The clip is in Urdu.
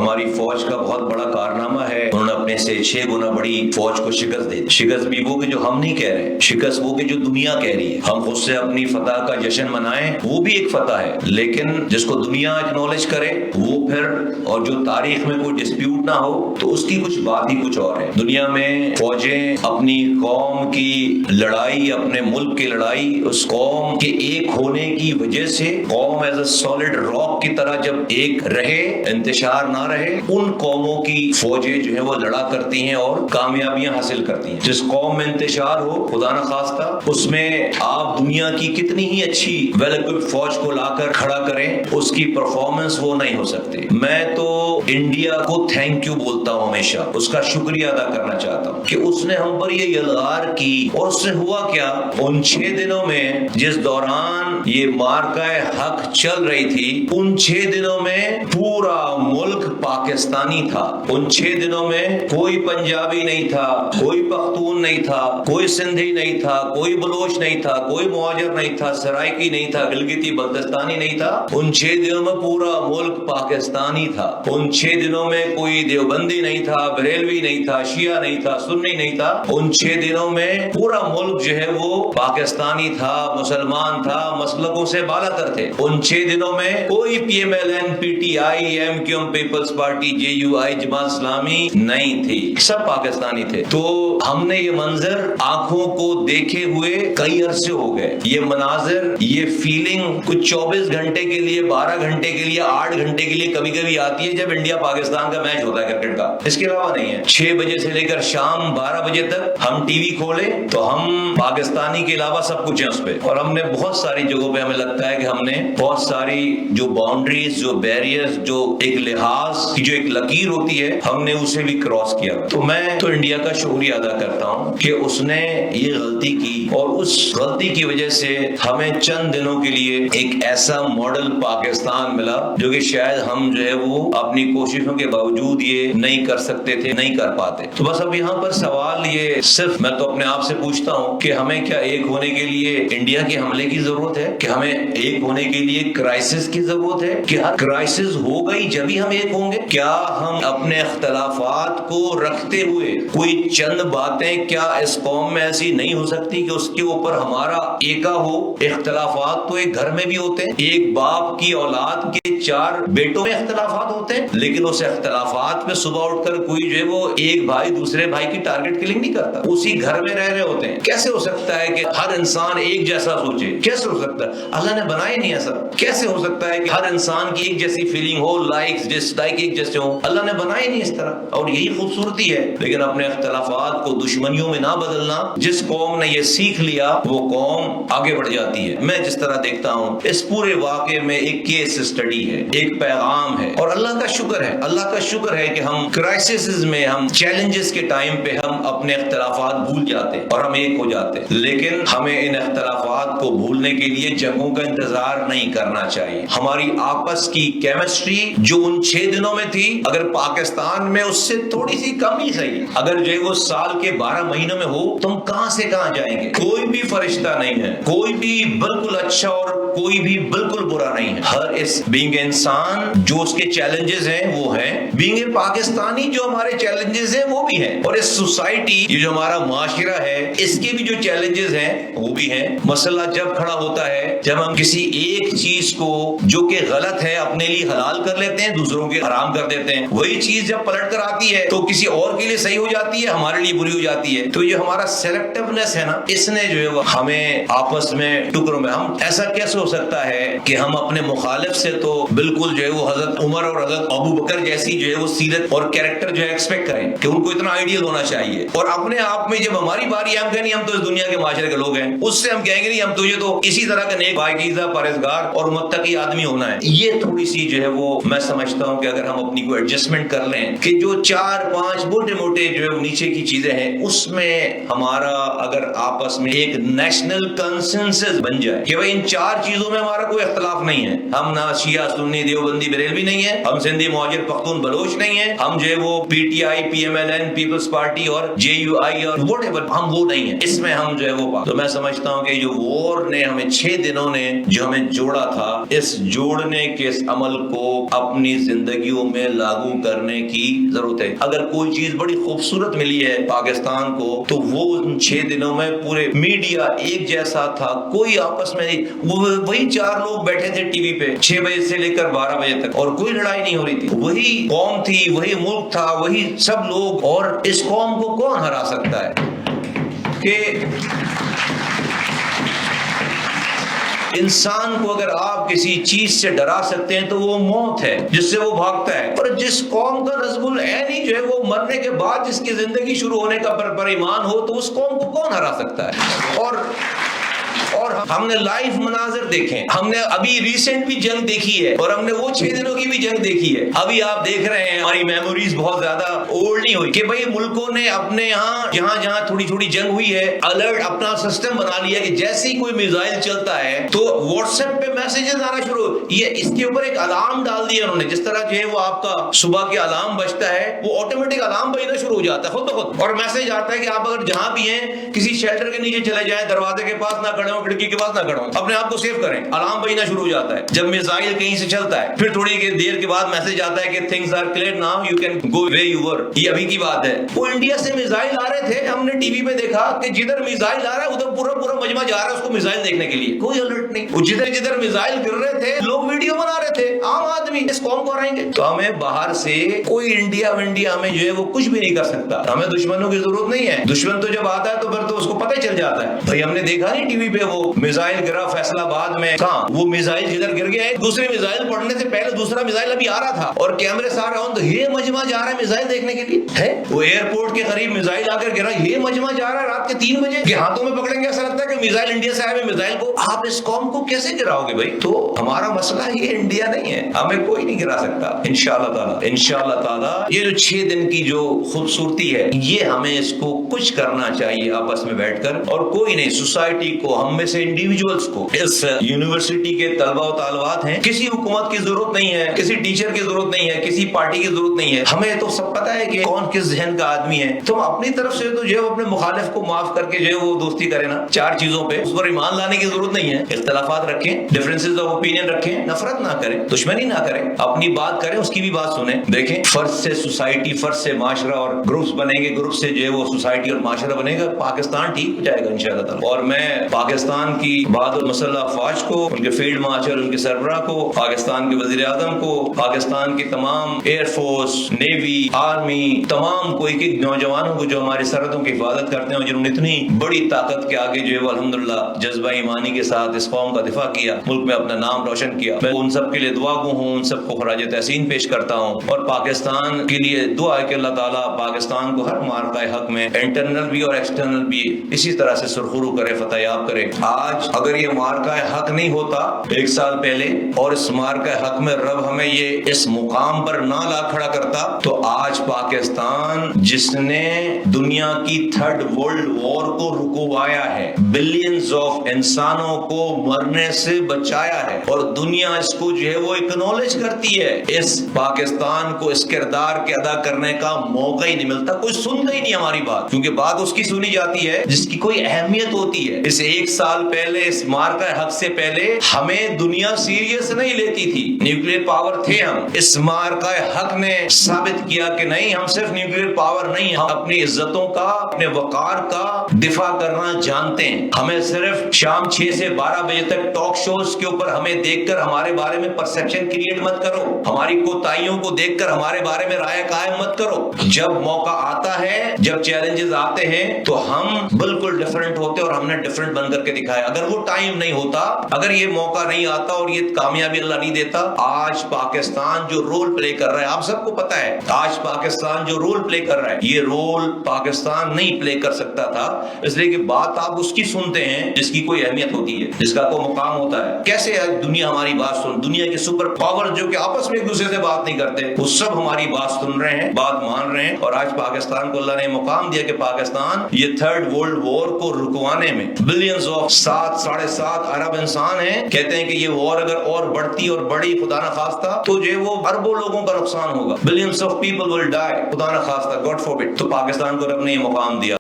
ہماری فوج کا بہت بڑا کارنامہ ہے، انہوں نے اپنے سے 6 گنا بڑی فوج کو شکست دی۔ شکست بھی وہ کہ جو ہم نہیں کہہ رہے، شکست وہ کہ جو دنیا کہہ رہی ہے۔ ہم خود سے اپنی فتح کا جشن منائیں، وہ بھی ایک فتح ہے، لیکن جس کو دنیا اکنالج کرے وہ پھر، اور جو تاریخ میں کوئی ڈسپیوٹ نہ ہو تو اس کی کچھ بات ہی کچھ اور ہے۔ دنیا میں فوجیں اپنی قوم کی لڑائی، اپنے ملک کی لڑائی، اس قوم کے ایک ہونے کی وجہ سے، قوم ایز اے سالڈ راک کی طرح جب ایک رہے، انتشار نہ رہے، ان قوموں کی فوجیں جو ہیں وہ لڑا کرتی ہیں اور کامیابیاں حاصل کرتی ہیں۔ جس قوم میں انتشار ہو، خدا نہ خواستہ، اس میں آپ دنیا کی کتنی ہی اچھی ویل اکوپڈ فوج کو لا کر کھڑا کریں، اس کی پرفارمنس وہ نہیں ہو سکتی۔ میں تو انڈیا کو تھینک یو بولتا ہوں، ہمیشہ اس کا شکریہ ادا کرنا چاہتا ہوں کہ اس نے ہم پر یہ یلغار کی، اور اس سے ہوا کیا؟ ان 6 دنوں میں جس دوران یہ مارکہ حق چل رہی تھی، ان 6 دنوں میں پورا ملک پاکستانی تھا۔ ان 6 دنوں میں کوئی پنجابی نہیں تھا، کوئی پختون نہیں تھا، کوئی سندھی نہیں تھا، کوئی بلوچ نہیں تھا، کوئی مہاجر نہیں تھا، سرائکی نہیں تھا، گلگتی بلتستانی نہیں تھا۔ ان 6 دنوں میں پورا ملک پاکستانی تھا۔ ان 6 دنوں میں کوئی دیوبندی نہیں تھا، بریلوی نہیں تھا، شیعہ نہیں تھا، سنی نہیں تھا۔ ان 6 دنوں میں پورا ملک جو ہے وہ پاکستانی تھا، مسلمان تھا، مسلکوں سے بالا تر تھے۔ ان 6 دنوں میں کوئی P M L N, P T I, M Q M, peoples party, J U I, Jamaat Islami نہیں تھی، سب پاکستانی تھے۔ تو ہم نے یہ منظر آنکھوں کو دیکھے ہوئے کئی عرصے ہو گئے، یہ مناظر، یہ فیلنگ کچھ 24 گھنٹے کے لیے، 12 گھنٹے کے لیے، 8 گھنٹے کے لیے کبھی کبھی آتی ہے جب انڈیا پاکستان کا میچ ہوتا ہے کرکٹ کا، اس کے علاوہ نہیں ہے۔ 6 بجے سے لے کر شام 12 بجے تک ہم ٹی وی کھولے تو ہم پاکستانی کے علاوہ سب کچھ ہے اس پہ، اور ہم نے بہت ساری جگہوں پہ ہمیں لگتا ہے کہ ہم نے بہت ساری جو باؤنڈریز، جو بیریئرز، جو ایک لحاظ کی جو ایک لکیر ہوتی ہے، ہم نے اسے بھی کراس کیا۔ تو میں تو انڈیا کا شکریہ ادا کرتا ہوں کہ اس نے یہ غلطی کی، اور اس غلطی کی وجہ سے ہمیں چند دنوں کے لیے ایک ایسا ماڈل پاکستان ملا جو کہ شاید ہم جو ہے وہ اپنی کوششوں کے باوجود یہ نہیں کر سکتے تھے، نہیں کر پاتے۔ تو بس اب یہاں پر سوال یہ صرف میں تو اپنے آپ سے پوچھتا ہوں کہ ہمیں کیا ایک ہونے کے لیے انڈیا کے حملے کی ضرورت ہے؟ کہ ہمیں ایک ہونے کے لیے کرائسس کی ضرورت ہے؟ کہ ہر کرائسس ہو گئی جبھی ہم ایک ہوں گے؟ کیا ہم اپنے اختلافات کو رکھتے ہوئے کوئی چند باتیں کیا اس قوم میں ایسی نہیں ہو سکتی کہ اس کے اوپر ہمارا ایکا ہو؟ اختلافات تو ایک گھر میں بھی ہوتے ہیں، ایک باپ کی اولاد کے 4 بیٹوں میں اختلافات ہوتے ہیں، لیکن اس اختلافات میں صبح اٹھ کر کوئی جو ہے وہ ایک بھائی دوسرے بھائی کی ٹارگٹ کلنگ نہیں کرتا، اسی گھر میں رہ رہے ہوتے ہیں۔ کیسے ہو سکتا ہے کہ ہر انسان ایک جیسا سوچے؟ کیسے ہو سکتا ہے؟ اللہ نے بنایا نہیں ایسا۔ کیسے ہو سکتا ہے کہ ہر انسان کی ایک جیسی فیلنگ ہو، لائکس ڈس لائک ایک جیسے ہوں؟ اللہ نے بنایا نہیں اس طرح، اور یہی خوبصورتی ہے۔ لیکن اپنے اختلافات کو دشمنیوں میں نہ بدلنا۔ جس قوم نے یہ سیکھ لیا وہ قوم آگے بڑھ جاتی ہے۔ میں جس طرح دیکھتا ہوں اس پورے واقعے میں ایک کیس اسٹڈی ہے، ایک پیغام ہے، اور اللہ کا شکر ہے، اللہ کا شکر ہے کہ ہم کرائسس میں، ہم چیلنجز کے ٹائم پہ ہم اپنے اختلافات بھول جاتے ہیں اور ہم ایک ہو جاتے ہیں۔ لیکن ہمیں ان اختلافات کو بھولنے کے لیے جنگوں کا انتظار نہیں کرنا چاہیے۔ ہماری آپس کی کیمسٹری جو ان 6 دنوں میں تھی، اگر پاکستان میں اس سے تھوڑی سی کم ہی صحیح، اگر جو ہے وہ سال کے 12 مہینوں میں ہو تو ہم کہاں سے کہاں جائیں گے؟ کوئی بھی فرشتہ نہیں ہے، کوئی بھی بالکل اچھا اور کوئی بھی بالکل برا نہیں ہے۔ ہر اس بینگ انسان جو اس کے چیلنجز ہیں وہ ہیں، بینگ پاکستانی جو ہمارے چیلنجز ہیں وہ بھی ہیں، اور اس سوسائٹی یہ جو ہمارا معاشرہ ہے اس کے بھی جو چیلنجز ہیں وہ بھی ہیں۔ مسئلہ جب کھڑا ہوتا ہے جب ہم کسی ایک چیز کو جو کہ غلط ہے اپنے لیے حلال کر لیتے ہیں، دوسروں کے حرام کر دیتے ہیں، وہی چیز جب پلٹ کر آتی ہے تو کسی اور کے لیے صحیح ہو جاتی ہے، ہمارے لیے بری ہو جاتی ہے۔ تو یہ ہمارا سیلیکٹیونیس ہے نا، اس نے جو ہے وہ ہمیں آپس میں ٹکڑوں میں، ہم ایسا کیسے ہو سکتا ہے کہ ہم اپنے مخالف سے تو بالکل جو ہے وہ حضرت عمر اور حضرت ابو بکر جیسی جو ہے وہ سیرت اور کیریکٹر جو ہے ایکسپیکٹ کریں کہ ان کو اتنا آئیڈیل ہونا چاہیے، اور اپنے آپ میں جب ہماری باری ہم کہیں نہیں ہم تو اس دنیا کے معاشرے کے لوگ ہیں، اس سے ہم کہیں گے نہیں ہم تجھے تو اسی طرح کا نیک پاکیزہ پرہیزگار اور متقی آدمی ہونا ہے۔ یہ تھوڑی سی جو ہے وہ میں سمجھتا ہوں کہ اگر ہم اپنی کو ایڈجسٹمنٹ کر لیں کہ جو 4-5 موٹے موٹے جو ہے نیچے کی چیزیں ہیں اس میں ہمارا اگر آپس میں ایک نیشنل کنسنسس بن جائے کہ بھائی ان 4 چیزوں میں ہمارا کوئی اختلاف نہیں ہے. ہم نہ شیعہ سنی دیوبندی بریلوی نہیں ہے, ہم سندھی مہاجر پختون بلوچ نہیں ہے, ہم جو ہے وہ P T I P M L N Peoples Party اور جے یو آئی اور وٹ ایور, ہم وہ نہیں ہیں. اس میں ہم جو ہے وہ تو میں سمجھتا ہوں کہ جو وار نے ہمیں 6 دنوں نے جو ہمیں جوڑا تھا, اس جوڑنے کے اس عمل کو اپنی زندگیوں میں لاگو کرنے کی ضرورت ہے. اگر کوئی چیز بڑی خوبصورت ملی ہے پاکستان کو تو وہ ان 6 دنوں میں پورے میڈیا ایک جیسا تھا, کوئی آپس میں نہیں, وہی 4 لوگ بیٹھے تھے ٹی وی پہ 6 بجے سے لے کر 12 بجے تک, اور کوئی لڑائی نہیں ہو رہی تھی. وہی قوم تھی, وہی ملک تھا, وہی سب لوگ. اور اس قوم کو کون ہرا سکتا ہے کہ انسان کو اگر آپ کسی چیز سے ڈرا سکتے ہیں تو وہ موت ہے جس سے وہ بھاگتا ہے. اور جس قوم کا نصب العین ہی جو ہے وہ مرنے کے بعد جس کی زندگی شروع ہونے کا پر ایمان ہو تو اس قوم کو کون ہرا سکتا ہے. اور ہم نے لائیو مناظر دیکھے, ہم نے ابھی ریسنٹ بھی جنگ دیکھی ہے, اور ہم نے وہ 6 دنوں کی بھی جنگ دیکھی ہے. ابھی آپ دیکھ رہے ہیں ہماری میموریز بہت زیادہ اولڈ نہیں ہوئی کہ بھئی ملکوں نے اپنے جہاں تھوڑی تھوڑی جنگ ہوئی ہے الرٹ اپنا سسٹم بنا لیا کہ جیسے ہی کوئی میزائل چلتا ہے تو واٹس ایپ پہ میسیجز آنا شروع, یہ اس کے اوپر ایک الارم ڈال دیا انہوں نے. جس طرح جو ہے وہ آپ کا صبح کے الارم بجتا ہے وہ آٹومیٹک الارم بجنا شروع ہو جاتا ہے خود بخود, اور میسج آتا ہے کہ آپ اگر جہاں بھی ہیں کسی شیلٹر کے نیچے چلے جائیں, دروازے کے پاس نہ کھڑے ہوں, کھڑکی کے پاس نہ کھڑے ہوں, اپنے آپ کو سیو کریں. الارم بجنا شروع ہو جاتا ہے جب میزائل کہیں سے چلتا ہے. پھر تھوڑی دیر کے بعد میسج آتا ہے کہ things are clear now, you can go where you were. یہ ابھی کی بات ہے. وہ انڈیا سے میزائل آ رہے تھے, ہم نے ٹی وی پہ دیکھا کہ جدھر میزائل آ رہا ہے ادھر پورا مجمع جا رہا ہے اس کو میزائل دیکھنے کے لیے, کوئی الرٹ نہیں. وہ جدھر میزائل گر رہے تھے لوگ ویڈیو بنا رہے تھے, عام آدمی. اس قوم کو ہرائیں گے تو ہمیں باہر سے کوئی انڈیا ہمیں جو ہے وہ کچھ بھی نہیں کر سکتا. ہمیں دشمنوں کی ضرورت نہیں ہے. دشمن تو جب آتا ہے تو پھر تو اس کو پتہ ہی چل جاتا ہے. بھائی ہم نے دیکھا نہیں ٹی وی پہ وہ میزائل گرا فیصلہ آباد میں, کہاں وہ میزائل جدھر گر گیا ہے دوسرے میزائل پڑنے سے پہلے دوسرا میزائل ابھی آ رہا تھا اور کیمرے سارے آن, تو یہ مجمع جا رہا ہے میزائل دیکھنے کے لیے ہے. وہ ایئرپورٹ کے قریب میزائل آ کر گرا, یہ مجمع جا رہا ہے رات کے 3 بجے کہ ہاتھوں میں پکڑیں گے, ایسا لگتا ہے کہ میزائل انڈیا سے آئے ہوئے میزائل کو. آپ اس قوم کو کیسے گراؤ گے بھائی؟ تو ہمارا مسئلہ یہ انڈیا نہیں ہے, ہمیں کوئی نہیں گرا سکتا انشاءاللہ تعالی. یہ جو 6 دن کی جو خوبصورتی ہے یہ ہمیں اس کو کچھ کرنا چاہیے آپس میں بیٹھ کر, اور کوئی نہیں, سوسائٹی کو, ہم میں سے انڈیویجولز کو, اس یونیورسٹی کے طلبہ و طالبات ہیں, کسی حکومت کی ضرورت نہیں ہے, کسی ٹیچر کی ضرورت نہیں ہے, کسی پارٹی کی ضرورت نہیں ہے. ہمیں تو سب پتہ ہے کہ کون کس ذہن کا آدمی ہے. تو اپنی طرف سے تو جو ہے اپنے مخالف کو معاف کر کے جو ہے وہ دوستی کرے نا 4 چیزوں پہ, اس پر ایمان لانے کی ضرورت نہیں ہے. اختلافات رکھیں, ڈفرینسز آف اوپینین رکھیں, نفرت نہ کریں, دشمنی نہ کریں, اپنی بات کریں, اس کی بھی بات سنیں. دیکھیں فرد سے سوسائٹی, فرد سے معاشرہ, اور گروپس بنیں گے, گروپ سے جو ہے وہ سوسائٹی اور معاشرہ بنے گا, پاکستان ٹھیک ہو جائے گا انشاءاللہ تعالی. اور میں پاکستان کی بہادر مسلح افواج کو, ان کے فیلڈ مارشل, ان کے سربراہ کو, پاکستان کے وزیر اعظم کو, پاکستان کی تمام ایئر فورس, نیوی, آرمی, تمام کوئی کے نوجوانوں کو جو ہماری سرحدوں کی حفاظت کرتے ہیں, جنہوں نے اتنی بڑی طاقت کے آگے جو ہے وہ الحمدللہ جذبہ ایمانی کے ساتھ اس قوم کا دفاع کیا, ملک میں اپنا نام روشن کیا, میں ان سب کے لیے دعا گو ہوں, ان سب کو خراج تحسین پیش کرتا ہوں. اور پاکستان کے لیے دعا ہے کہ اللہ تعالیٰ پاکستان کو ہر مارکہ حق میں انٹرنل بھی اور ایکسٹرنل بھی اسی طرح سے سرخرو کرے, فتح یاب کرے. آج اگر یہ مارکہ حق نہیں ہوتا 1 سال پہلے, اور اس مارکہ حق میں رب ہمیں یہ اس مقام پر نہ لا کھڑا کرتا, تو آج پاکستان جس نے دنیا کی 3rd ورلڈ وار کو رکوایا ہے, بلینز آف انسانوں کو مرنے سے بچایا ہے, اور دنیا اس کو جو ہے وہ اکنالج کرتی ہے, اس پاکستان کو اس کردار کے ادا کرنے کا موقع ہی نہیں ملتا. کوئی سنتا ہی نہیں ہماری بات, کیونکہ بات اس کی سنی جاتی ہے جس کی کوئی اہمیت ہوتی ہے. اس 1 سال پہلے, اس مارکہ حق سے پہلے ہمیں دنیا سیریس نہیں لیتی تھی, نیوکلیر پاور تھے ہم. اس مارکہ حق نے ثابت کیا کہ نہیں, ہم صرف نیوکلیر پاور نہیں, ہم اپنی عزتوں کا, اپنے وقار کا دفاع کرنا جانتے ہیں. ہمیں صرف شام 6 سے 12 بجے تک ٹاک شوز کے اوپر ہمیں دیکھ کر ہمارے بارے میں پرسپشن کریٹ مت کرو, ہماری کوتاہیوں کو دیکھ کر ہمارے بارے میں رائے قائم مت کرو. جب موقع آتا ہے, جب چیلنجز آتے ہیں تو ہم بالکل ڈیفرنٹ ہوتے, اور ہم نے ڈیفرنٹ بن کر کے دکھایا. اگر وہ ٹائم نہیں ہوتا, اگر یہ موقع نہیں آتا اور یہ کامیابی اللہ نہیں دیتا, آج پاکستان جو رول پلے کر رہا ہے, آپ سب کو پتا ہے آج پاکستان جو رول پلے کر رہا ہے, یہ رول پاکستان نہیں پلے کر سکتا تھا. اس لیے کہ بات آپ اس کی سنتے ہیں جس کی کوئی اہمیت ہوتی ہے, جس کا کوئی مقام ہوتا ہے. کیسے آج دنیا ہماری بات سن, دنیا کے سپر پاور جو کہ آپس میں ایک دوسرے سے بات نہیں کرتے, وہ سب ہماری بات سن رہے ہیں, بات مان رہے ہیں. اور آج پاکستان کو اللہ نے مقام دیا کہ پاکستان یہ 3rd ورلڈ وار کو رکوانے میں, بلینز آف 7-7.5 ارب انسان ہیں، کہتے ہیں کہ یہ وار اگر اور بڑھتی اور بڑی خدا نہ خواستہ تو جو وہ اربوں لوگوں کا نقصان ہوگا، بلینس آف پیپل ول ڈائی، خدا نہ خواستہ، گاڈ فوربڈ. تو پاکستان کو رب نے یہ مقام دیا.